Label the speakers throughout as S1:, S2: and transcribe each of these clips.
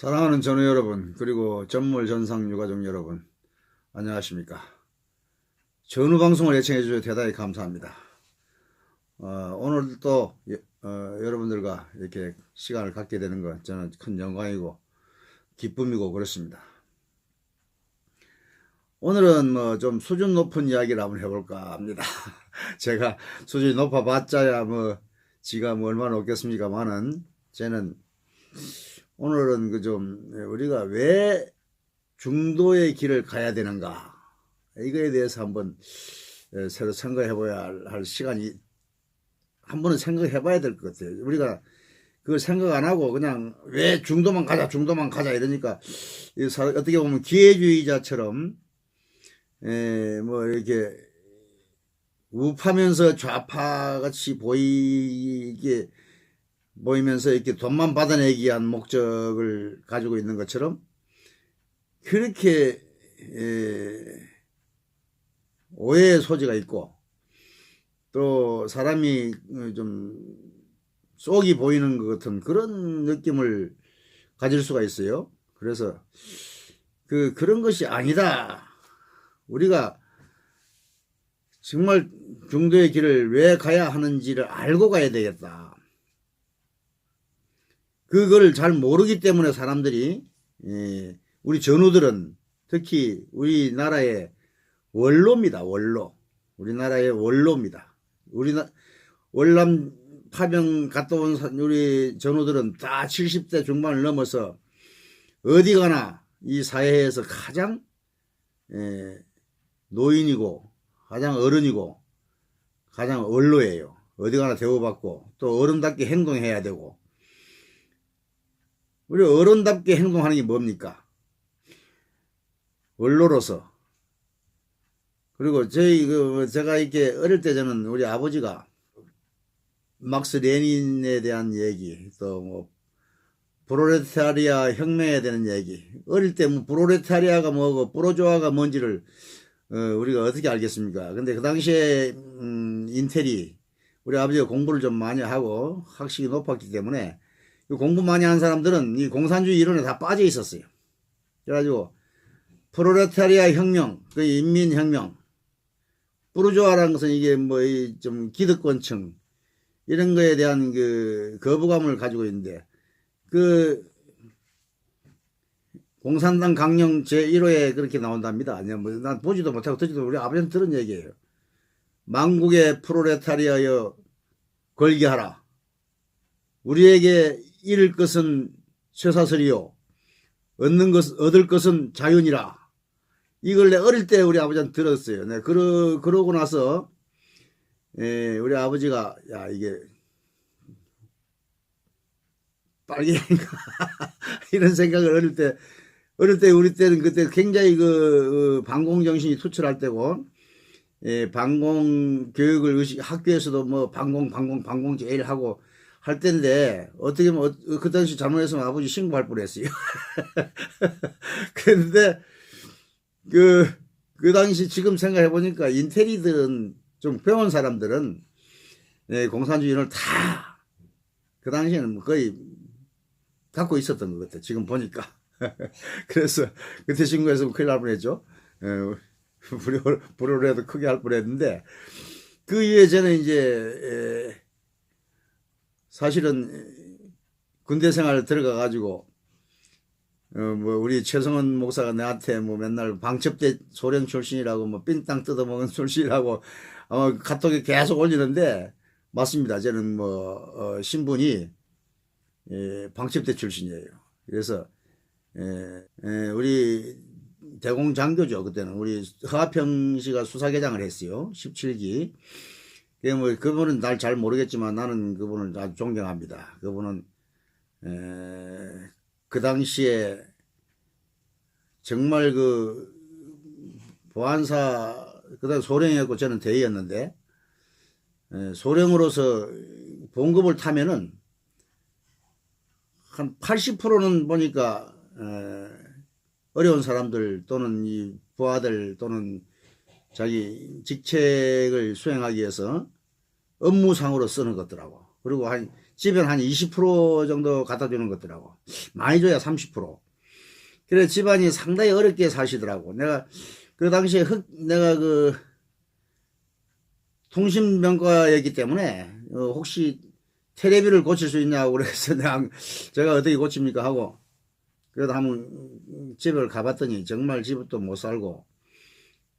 S1: 사랑하는 전우 여러분, 그리고 전물 전상 유가족 여러분, 안녕하십니까. 전우 방송을 애청해 주셔서 대단히 감사합니다. 오늘 또 여러분들과 이렇게 시간을 갖게 되는 건 저는 큰 영광이고 기쁨이고 그렇습니다. 오늘은 뭐 좀 수준 높은 이야기를 한번 해볼까 합니다. 제가 수준이 높아봤자야 지가 얼마나 높겠습니까만은 저는 오늘은 우리가 왜 중도의 길을 가야 되는가, 이거에 대해서 한번 새로 생각해 봐야 할 시간이, 한 번은 생각해 봐야 될 것 같아요. 우리가 그걸 생각 안 하고 그냥 왜 중도만 가자 이러니까, 어떻게 보면 기회주의자처럼 이렇게 우파면서 좌파같이 보이면서 이렇게 돈만 받아내기 위한 목적을 가지고 있는 것처럼, 그렇게 오해의 소지가 있고, 또 사람이 좀 속이 보이는 것 같은 그런 느낌을 가질 수가 있어요. 그래서 그런 것이 아니다. 우리가 정말 중도의 길을 왜 가야 하는지를 알고 가야 되겠다. 그걸 잘 모르기 때문에 사람들이, 우리 전우들은 특히 우리나라의 원로입니다. 원로. 우리나라의 원로입니다. 월남 파병 갔다 온 우리 전우들은 다 70대 중반을 넘어서 어디 가나 이 사회에서 가장 노인이고 가장 어른이고 가장 원로예요. 어디 가나 대우받고 또 어른답게 행동해야 되고. 우리 어른답게 행동하는 게 뭡니까? 원로로서. 그리고 제가 이렇게 어릴 때 저는 우리 아버지가 막스 레닌에 대한 얘기, 또 프롤레타리아 혁명에 대한 얘기, 어릴 때 프롤레타리아가 뭐고 부르주아가 뭔지를 우리가 어떻게 알겠습니까? 근데 그 당시에 인텔이, 우리 아버지가 공부를 좀 많이 하고 학식이 높았기 때문에 공부 많이 한 사람들은 이 공산주의 이론에 다 빠져 있었어요. 그래가지고 프롤레타리아 혁명, 그 인민혁명, 부르주아라는 것은 이게 좀 기득권층 이런 거에 대한 거부감을 가지고 있는데, 공산당 강령 제1호에 그렇게 나온답니다. 난 보지도 못하고 듣지도, 우리 아버지한테 들은 얘기예요. 만국의 프롤레타리아여 걸게하라. 우리에게 잃을 것은 쇠사슬이요 얻을 것은 자연이라. 이걸 내 어릴 때 우리 아버지한테 들었어요. 네, 그러고 나서 우리 아버지가, 야, 이게 빨갱이인가 이런 생각을 어릴 때 우리 때는 그때 굉장히 반공 정신이 투철할 때고, 반공 교육을 학교에서도 반공 제일 하고 할 때인데, 어떻게 보면 그 당시 잘못했으면 아버지 신고할 뻔했어요. 그런데 그 당시 지금 생각해 보니까 인텔리들은, 좀 배운 사람들은 공산주의를 다 그 당시에는 거의 갖고 있었던 것 같아요. 지금 보니까. 그래서 그때 신고했으면 큰일 날 뻔했죠. 불효라도 크게 할 뻔했는데, 그 이후에 저는 이제 사실은 군대 생활 들어가 가지고 우리 최성원 목사가 내한테 맨날 방첩대 소련 출신이라고 삥땅 뜯어먹은 출신이라고 카톡에 계속 올리는데, 맞습니다. 저는 신분이 방첩대 출신이에요. 그래서 우리 대공장교죠. 그때는 우리 허하평 씨가 수사계장을 했어요. 17기. 그분은 날 잘 모르겠지만 나는 그분을 아주 존경합니다. 그분은 그 당시에 정말 보안사, 그다음 소령이었고 저는 대위였는데, 소령으로서 봉급을 타면은 한 80%는 보니까 어려운 사람들 또는 이 부하들 또는 자기 직책을 수행하기 위해서 업무상으로 쓰는 것더라고. 그리고 한 집엔 한 20% 정도 갖다 주는 것더라고. 많이 줘야 30%. 그래 집안이 상당히 어렵게 사시더라고. 내가 그 당시에 내가 그 통신병과였기 때문에 혹시 테레비를 고칠 수 있냐고 그래서 제가 어떻게 고칩니까 하고 그래도 한번 집을 가봤더니 정말 집도 못 살고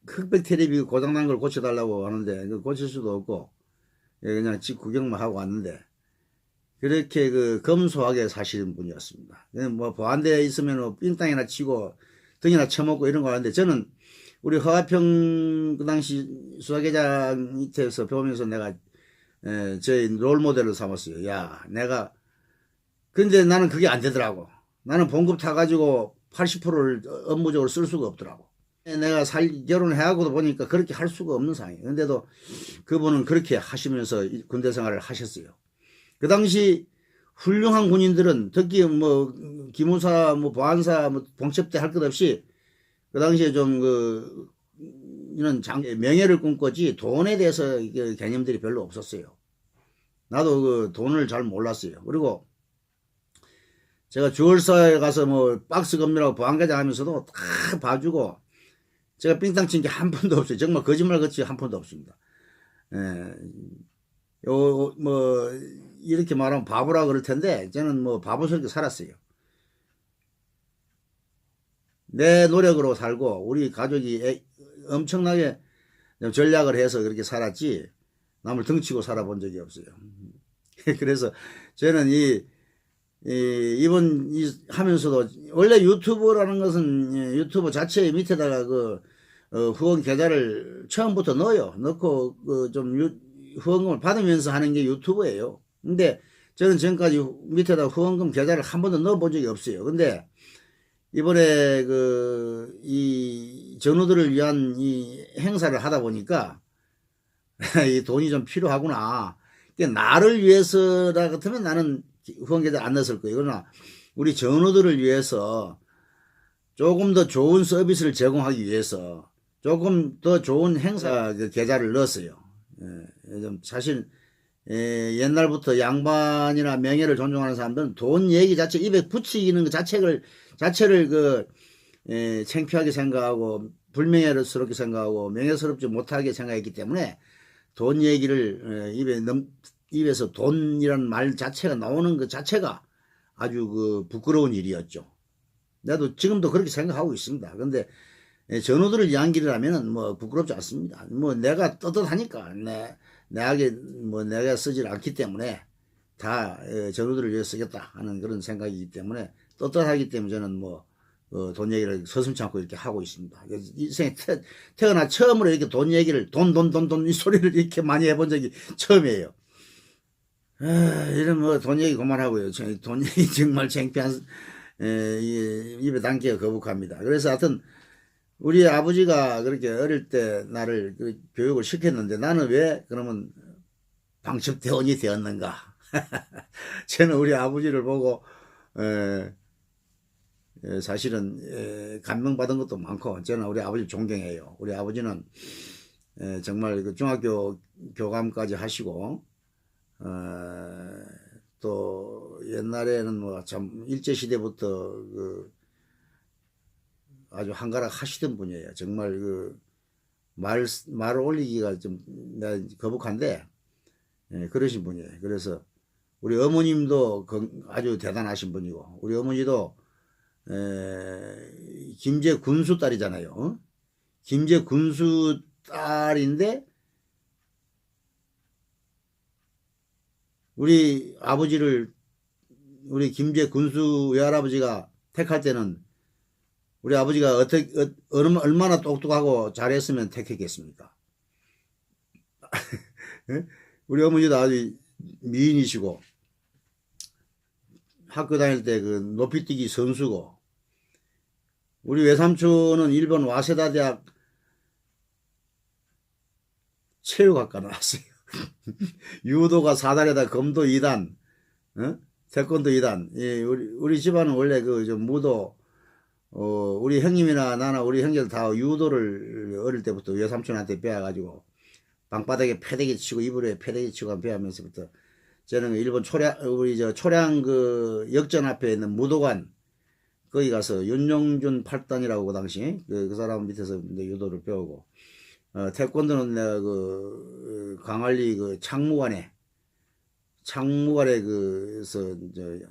S1: 흑백 테레비 고장난 걸 고쳐달라고 하는데 고칠 수도 없고 그냥 집 구경만 하고 왔는데 그렇게 그 검소하게 사시는 분이었습니다. 뭐 보안대에 있으면 삥땅이나 치고 등이나 쳐먹고 이런 거 하는데 저는 우리 허화평 그 당시 수사계장 밑에서 배우면서 내가 저희 롤모델을 삼았어요. 야 내가 근데 나는 그게 안 되더라고. 나는 봉급 타가지고 80%를 업무적으로 쓸 수가 없더라고. 내가 결혼해하고도 보니까 그렇게 할 수가 없는 상황이에요. 근데도 그분은 그렇게 하시면서 군대 생활을 하셨어요. 그 당시 훌륭한 군인들은 특히 뭐 기무사, 뭐 보안사, 뭐 봉첩대 할 것 없이 그 당시에 좀 이런 명예를 꿈꿨지 돈에 대해서 개념들이 별로 없었어요. 나도 그 돈을 잘 몰랐어요. 그리고 제가 주얼사에 가서 뭐 박스 검열하고 보안과장 하면서도 다 봐주고 제가 삥땅 친 게 한 번도 없어요. 정말 거짓말 같이 한 번도 없습니다. 뭐 이렇게 말하면 바보라 그럴 텐데 저는 뭐 바보스럽게 살았어요. 내 노력으로 살고 우리 가족이 엄청나게 전략을 해서 그렇게 살았지 남을 등치고 살아본 적이 없어요. 그래서 저는 이번 하면서도 원래 유튜브라는 것은 유튜브 자체 밑에다가 후원 계좌를 처음부터 넣어요. 넣고 좀 후원금을 받으면서 하는 게 유튜브예요. 근데 저는 지금까지 밑에다 후원금 계좌를 한 번도 넣어본 적이 없어요. 근데 이번에 이 전우들을 위한 이 행사를 하다 보니까 이 돈이 좀 필요하구나. 나를 위해서라 같으면 나는 후원 계좌 안 넣었을 거예요. 그러나 우리 전우들을 위해서 조금 더 좋은 서비스를 제공하기 위해서 조금 더 좋은 행사 계좌를 넣었어요. 사실 옛날부터 양반이나 명예를 존중하는 사람들은 돈 얘기 자체 입에 붙이는 그 자체를 창피하게 생각하고 불명예스럽게 생각하고 명예스럽지 못하게 생각했기 때문에 돈 얘기를 입에서 돈이라는 말 자체가 나오는 그 자체가 아주 부끄러운 일이었죠. 나도 지금도 그렇게 생각하고 있습니다. 근데 전우들을 위한 길이라면은 뭐 부끄럽지 않습니다. 뭐 내가 떳떳하니까 내가 쓰질 않기 때문에 다 전우들을 위해 쓰겠다 하는 그런 생각이기 때문에 떳떳하기 때문에 저는 돈 얘기를 서슴지 않고 이렇게 하고 있습니다. 인생에 태어나 처음으로 이렇게 돈 얘기를 돈 이 소리를 이렇게 많이 해본 적이 처음이에요. 이런 돈 얘기 그만하고요. 돈 얘기 정말 창피한 입에 담기가 거북합니다. 그래서 하여튼 우리 아버지가 그렇게 어릴 때 나를 교육을 시켰는데 나는 왜 그러면 방첩대원이 되었는가? 저는 우리 아버지를 보고 사실은 감명받은 것도 많고 저는 우리 아버지 존경해요. 우리 아버지는 정말 중학교 교감까지 하시고 또 옛날에는 뭐 참 일제시대부터 아주 한가락 하시던 분이에요. 정말 말 올리기가 좀 거북한데 그러신 분이에요. 그래서 우리 어머님도 아주 대단하신 분이고 우리 어머니도 김제 군수 딸이잖아요. 김제 군수 딸인데 우리 아버지를 우리 김제 군수 외할아버지가 택할 때는 우리 아버지가 얼마나 똑똑하고 잘했으면 택했겠습니까? 우리 어머니도 아주 미인이시고 학교 다닐 때 높이뛰기 선수고 우리 외삼촌은 일본 와세다 대학 체육학과 나왔어요. 유도가 4단에다 검도 2단, 태권도 2단. 예, 우리 집안은 원래 무도 우리 형님이나 나나 우리 형제들 다 유도를 어릴 때부터 외삼촌한테 배워가지고 방바닥에 패대기 치고 이불에 패대기 치고 배우면서부터 저는 일본 우리 초량 그 역전 앞에 있는 무도관, 거기 가서 윤용준 8단이라고 그 당시 그 사람 밑에서 이제 유도를 배우고, 태권도는 내가 광안리 그 창무관에 그서 이제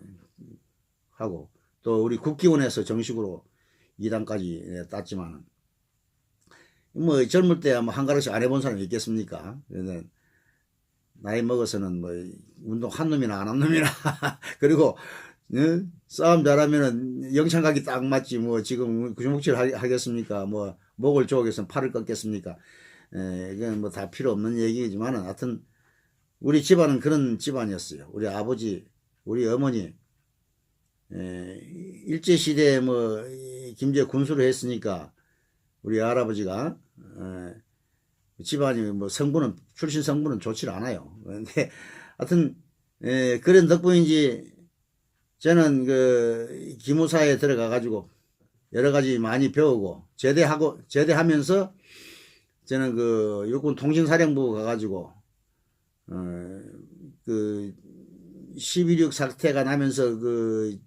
S1: 하고, 또 우리 국기원에서 정식으로 2단까지 땄지만, 뭐 젊을 때 아마 한 가락씩 안 해본 사람이 있겠습니까? 나이 먹어서는 뭐 운동 한 놈이나 안 한 놈이나 그리고 싸움 잘하면은 영창 가기 딱 맞지. 뭐 지금 구주목질 하겠습니까? 뭐 목을 조으겠으면 팔을 꺾겠습니까? 이건 뭐 다 필요 없는 얘기지만은 하여튼 우리 집안은 그런 집안이었어요. 우리 아버지, 우리 어머니 일제시대에 뭐 김제 군수를 했으니까 우리 할아버지가 집안이 뭐 출신 성분은 좋지 않아요. 그런데 하여튼 그런 덕분인지 저는 그 기무사에 들어가 가지고 여러 가지 많이 배우고 제대하면서 저는 그 육군 통신사령부 가 가지고 그 11.6 사태가 나면서 그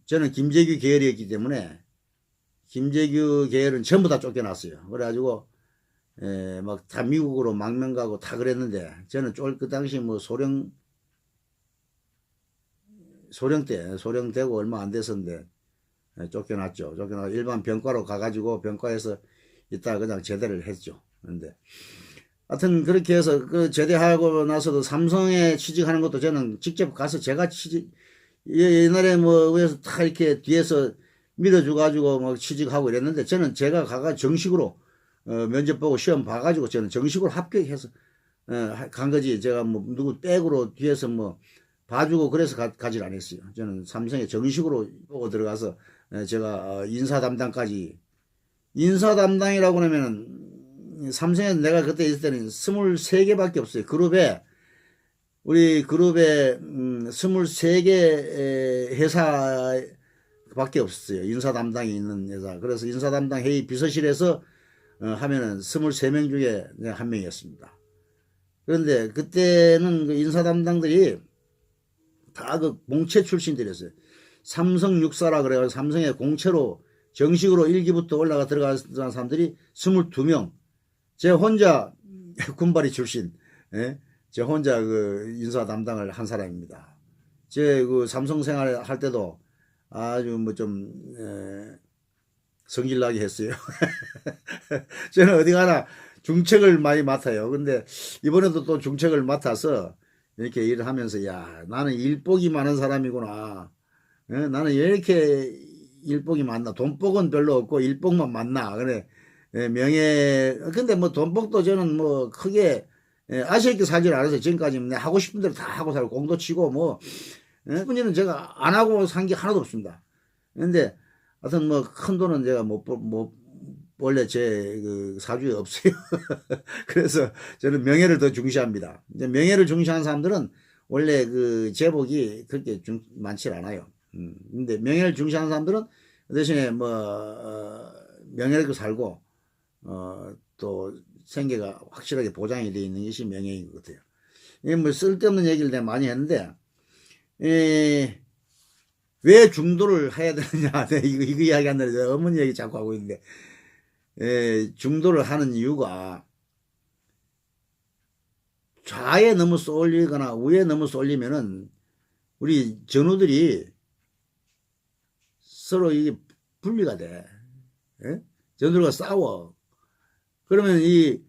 S1: 저는 김재규 계열이었기 때문에 김재규 계열은 전부 다 쫓겨났어요. 그래가지고 막 다 미국으로 망명 가고 다 그랬는데, 저는 그 당시 뭐 소령 되고 얼마 안 됐었는데 쫓겨났죠. 일반 병과로 가가지고 병과에서 이따 그냥 제대를 했죠. 그런데 하여튼 그렇게 해서 그 제대하고 나서도 삼성에 취직하는 것도 저는 직접 가서 제가 옛날에 뭐 위에서 다 이렇게 뒤에서 밀어줘가지고 막 취직하고 이랬는데, 저는 제가 가가 정식으로 면접 보고 시험 봐가지고 저는 정식으로 합격해서 간 거지. 제가 뭐 누구 백으로 뒤에서 뭐 봐주고 그래서 가질 않았어요. 저는 삼성에 정식으로 보고 들어가서 제가 인사 담당이라고 하면은 삼성에 내가 그때 있을 때는 23개밖에 없어요. 우리 그룹에 23개 회사 밖에 없었어요. 인사 담당이 있는 회사. 그래서 인사 담당 회의 비서실에서 하면은 23명 중에 한 명이었습니다. 그런데 그때는 그 인사 담당들이 다 그 공채 출신들이었어요. 삼성 육사라 그래가지고 삼성의 공채로 정식으로 1기부터 올라가 들어간 사람들이 22명. 제 혼자 군발이 출신, 제 혼자 그 인사 담당을 한 사람입니다. 제 그 삼성 생활 할 때도 아주 뭐 좀 성질나게 했어요. 저는 어디 가나 중책을 많이 맡아요. 근데 이번에도 또 중책을 맡아서 이렇게 일을 하면서, 야, 나는 일복이 많은 사람이구나. 나는 왜 이렇게 일복이 많나? 돈복은 별로 없고 일복만 많나? 그래. 근데 뭐 돈복도 저는 뭐 크게 아쉽게 살질 않았어요. 지금까지 내 하고 싶은 대로 다 하고 살고 공도 치고 뭐 뿐이는 제가 안 하고 산 게 하나도 없습니다. 근데 하여튼 뭐 큰 돈은 제가 원래 제 그 사주에 없어요. 그래서 저는 명예를 더 중시합니다. 이제 명예를 중시하는 사람들은 원래 그 제복이 그렇게 많지 않아요. 근데 명예를 중시하는 사람들은 대신에 뭐 명예롭게 살고 또 생계가 확실하게 보장이 되어 있는 것이 명예인 것 같아요. 이게 뭐 쓸데없는 얘기를 내가 많이 했는데, 왜 중도를 해야 되느냐. 이거 이야기한다는데 어머니 얘기 자꾸 하고 있는데, 중도를 하는 이유가 좌에 너무 쏠리거나 우에 너무 쏠리면은 우리 전우들이 서로 이게 분리가 돼. 전우들과 싸워. 그러면 이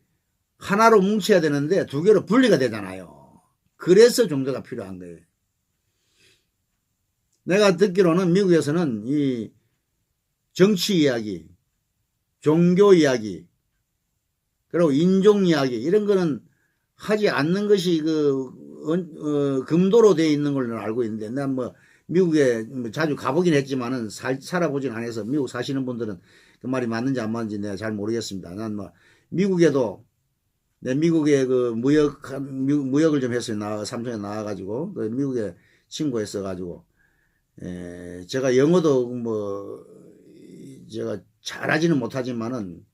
S1: 하나로 뭉쳐야 되는데 두 개로 분리가 되잖아요. 그래서 중도가 필요한 거예요. 내가 듣기로는 미국에서는 이 정치 이야기, 종교 이야기, 그리고 인종 이야기, 이런 거는 하지 않는 것이 금도로 되어 있는 걸로 알고 있는데, 난 뭐 미국에 자주 가보긴 했지만은 살아보진 않아서 미국 사시는 분들은 그 말이 맞는지 안 맞는지 내가 잘 모르겠습니다. 난 뭐 미국에도 미국에 그 무역을 좀 했어요. 삼성에 나와가지고 그 미국에 친구가 있어가지고 제가 영어도 뭐 제가 잘하지는 못하지만은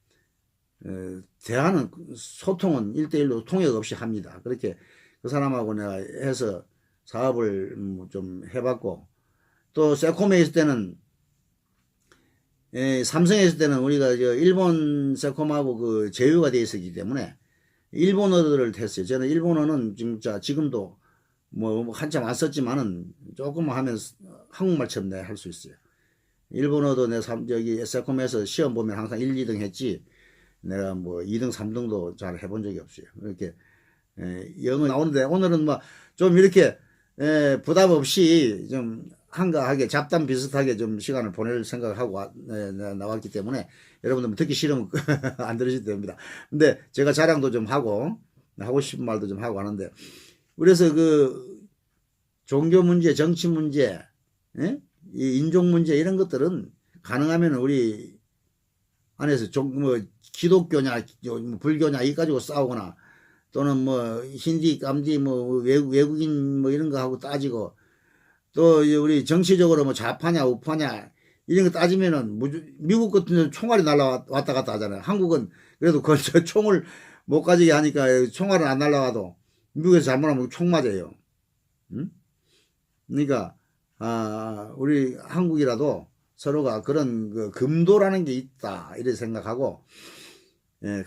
S1: 대화는 소통은 1대1로 통역 없이 합니다. 그렇게 그 사람하고 내가 해서 사업을 좀 해봤고, 또 세콤에 있을 때는 삼성에 있을 때는 우리가 저 일본 세콤하고 그 제휴가 돼 있었기 때문에 일본어를 했어요. 저는 일본어는 진짜 지금도 뭐 한참 안 썼지만은 조금 하면 한국말처럼 내가 할 수 있어요. 일본어도 내 저기 세콤에서 시험 보면 항상 1, 2등 했지, 내가 뭐 2등, 3등도 잘 해본 적이 없어요. 이렇게 영어 나오는데 오늘은 뭐 좀 이렇게 부담 없이 좀 한가하게 잡담 비슷하게 좀 시간을 보낼 생각하고 나왔기 때문에 여러분들 뭐 듣기 싫으면 안 들으셔도 됩니다. 근데 제가 자랑도 좀 하고 싶은 말도 좀 하고 하는데, 그래서 그 종교 문제, 정치 문제, 이 인종 문제 이런 것들은 가능하면 우리 안에서 뭐 기독교냐 뭐 불교냐 이 가지고 싸우거나, 또는 뭐 힌디 깜디 뭐 외국인 뭐 이런 거 하고 따지고, 또 우리 정치적으로 뭐 좌파냐 우파냐 이런 거 따지면은 미국 같은 경우는 총알이 날라왔다 갔다 하잖아요. 한국은 그래도 그 총을 못 가지게 하니까 총알은 안 날라와도 미국에서 잘못하면 총 맞아요. 응? 그러니까 우리 한국이라도 서로가 그런 그 금도라는 게 있다 이렇게 생각하고,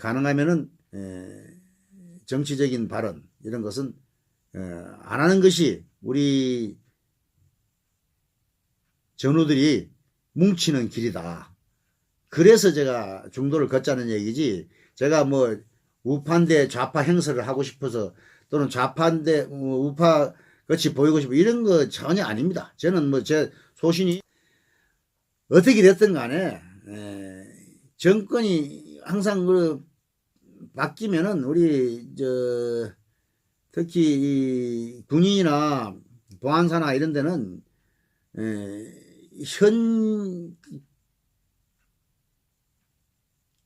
S1: 가능하면은 정치적인 발언 이런 것은 안 하는 것이 우리 전우들이 뭉치는 길이다. 그래서 제가 중도를 걷자는 얘기지, 제가 뭐 우파인데 좌파 행세를 하고 싶어서, 또는 좌파인데 우파 같이 보이고 싶어 이런 거 전혀 아닙니다. 저는 뭐 제 소신이 어떻게 됐든 간에 정권이 항상 그 바뀌면은 우리 특히 이 군인이나 보안사나 이런 데는 현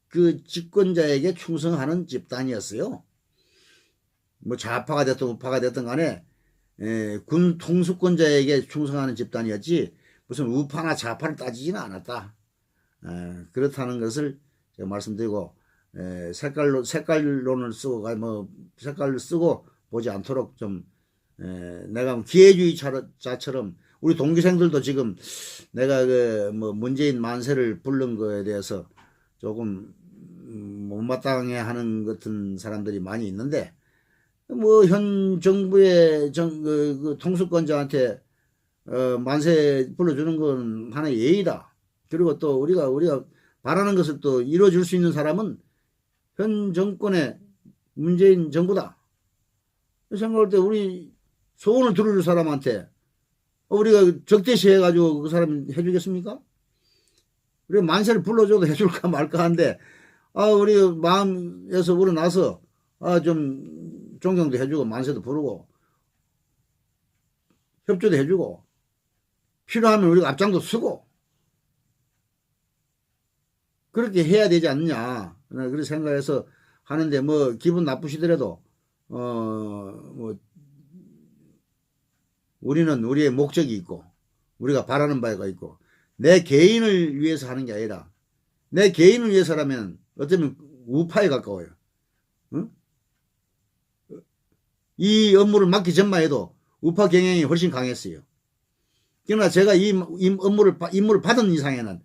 S1: 그 집권자에게 충성하는 집단이었어요. 뭐 좌파가 됐든 우파가 됐든 간에 군 통수권자에게 충성하는 집단이었지, 무슨 우파나 좌파를 따지지는 않았다. 그렇다는 것을 제가 말씀드리고, 색깔론을 쓰고 뭐 색깔을 쓰고 보지 않도록 좀, 내가 기회주의자처럼 우리 동기생들도 지금 내가 그 뭐 문재인 만세를 부른 거에 대해서 조금 못마땅해 하는 같은 사람들이 많이 있는데, 뭐 현 정부의 그 통수권자한테 만세 불러주는 건 하나의 예의다. 그리고 또 우리가 바라는 것을 또 이루어줄 수 있는 사람은 현 정권의 문재인 정부다. 생각할 때 우리 소원을 들어줄 사람한테 우리가 적대시 해가지고 그 사람이 해주겠습니까? 우리가 만세를 불러줘도 해줄까 말까 한데, 우리 마음에서 우러나서 좀 존경도 해주고 만세도 부르고 협조도 해주고 필요하면 우리가 앞장도 서고 그렇게 해야 되지 않느냐, 그렇게 생각해서 하는데, 뭐 기분 나쁘시더라도 뭐 우리는 우리의 목적이 있고 우리가 바라는 바가 있고, 내 개인을 위해서 하는 게 아니라 내 개인을 위해서라면 어쩌면 우파에 가까워요. 응? 이 업무를 맡기 전만 해도 우파 경향이 훨씬 강했어요. 그러나 제가 이 임무를 받은 이상에는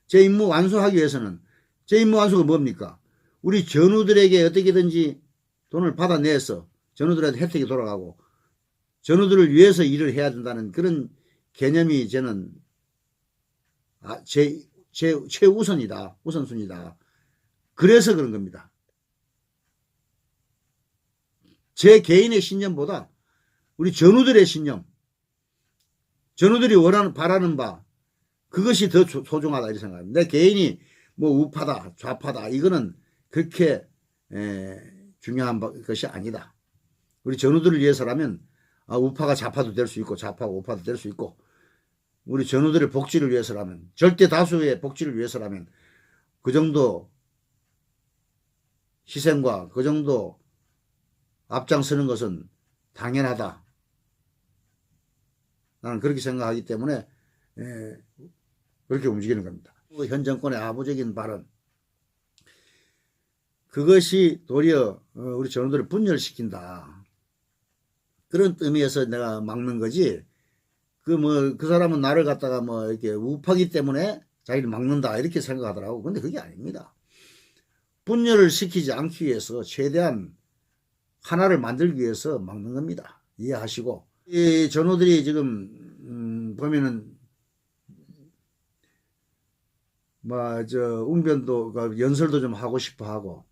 S1: 제 임무 완수하기 위해서는, 제 임무 완수가 뭡니까? 우리 전우들에게 어떻게든지 돈을 받아내서 전우들한테 혜택이 돌아가고 전우들을 위해서 일을 해야 된다는 그런 개념이 저는 최우선이다. 우선순위다. 그래서 그런 겁니다. 제 개인의 신념보다 우리 전우들의 신념, 전우들이 바라는 바, 그것이 더 소중하다 이렇게 생각합니다. 내 개인이 뭐 우파다 좌파다 이거는 그렇게 중요한 것이 아니다. 우리 전우들을 위해서라면 우파가 좌파도 될 수 있고 좌파가 우파도 될 수 있고, 우리 전우들의 복지를 위해서라면, 절대 다수의 복지를 위해서라면 그 정도 희생과 그 정도 앞장서는 것은 당연하다. 나는 그렇게 생각하기 때문에 그렇게 움직이는 겁니다. 현 정권의 아부적인 발언, 그것이 도리어 우리 전우들을 분열시킨다. 그런 의미에서 내가 막는 거지. 그 사람은 나를 갖다가 이렇게 우파기 때문에 자기를 막는다 이렇게 생각하더라고. 근데 그게 아닙니다. 분열을 시키지 않기 위해서 최대한 하나를 만들기 위해서 막는 겁니다. 이해하시고. 이 전우들이 지금 보면은 웅변도 연설도 좀 하고 싶어 하고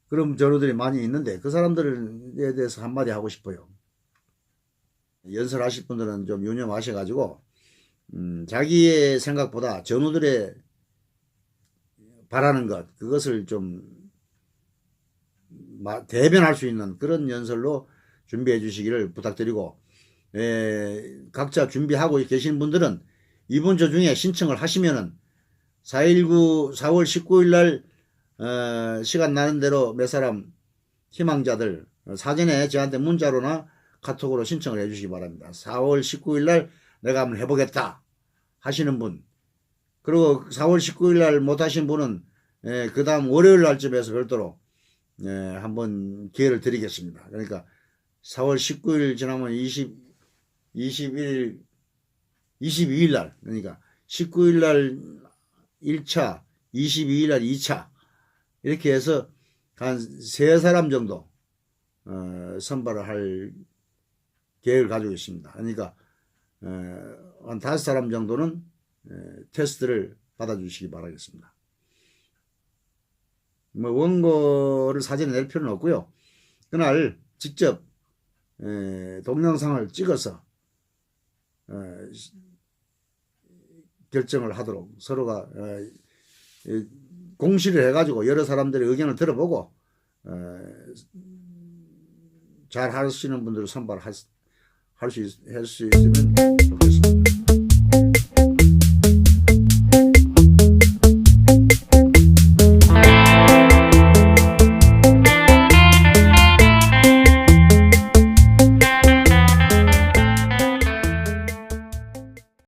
S1: 그런 전우들이 많이 있는데 그 사람들에 대해서 한마디 하고 싶어요. 연설하실 분들은 좀 유념하셔가지고 자기의 생각보다 전우들의 바라는 것 그것을 좀 대변할 수 있는 그런 연설로 준비해 주시기를 부탁드리고 각자 준비하고 계신 분들은 이번 주 중에 신청을 하시면은 4월 19일 날 시간 나는 대로 몇 사람 희망자들 사전에 저한테 문자로나 카톡으로 신청을 해 주시기 바랍니다. 4월 19일 날 내가 한번 해보겠다 하시는 분 그리고 4월 19일 날 못 하신 분은 그 다음 월요일 날쯤에서 별도로 한번 기회를 드리겠습니다. 그러니까 4월 19일 지나면 22일 날 그러니까 19일 날 1차 22일 날 2차 이렇게 해서 한 3사람 정도 선발을 할 계획을 가지고 있습니다. 그러니까 한 5사람 정도는 테스트를 받아주시기 바라겠습니다. 원고를 사전에 낼 필요는 없고요. 그날 직접 동영상을 찍어서 결정을 하도록 서로가 공시를 해가지고 여러 사람들의 의견을 들어보고 잘 하시는 분들을 선발할 수 있으면 좋겠습니다.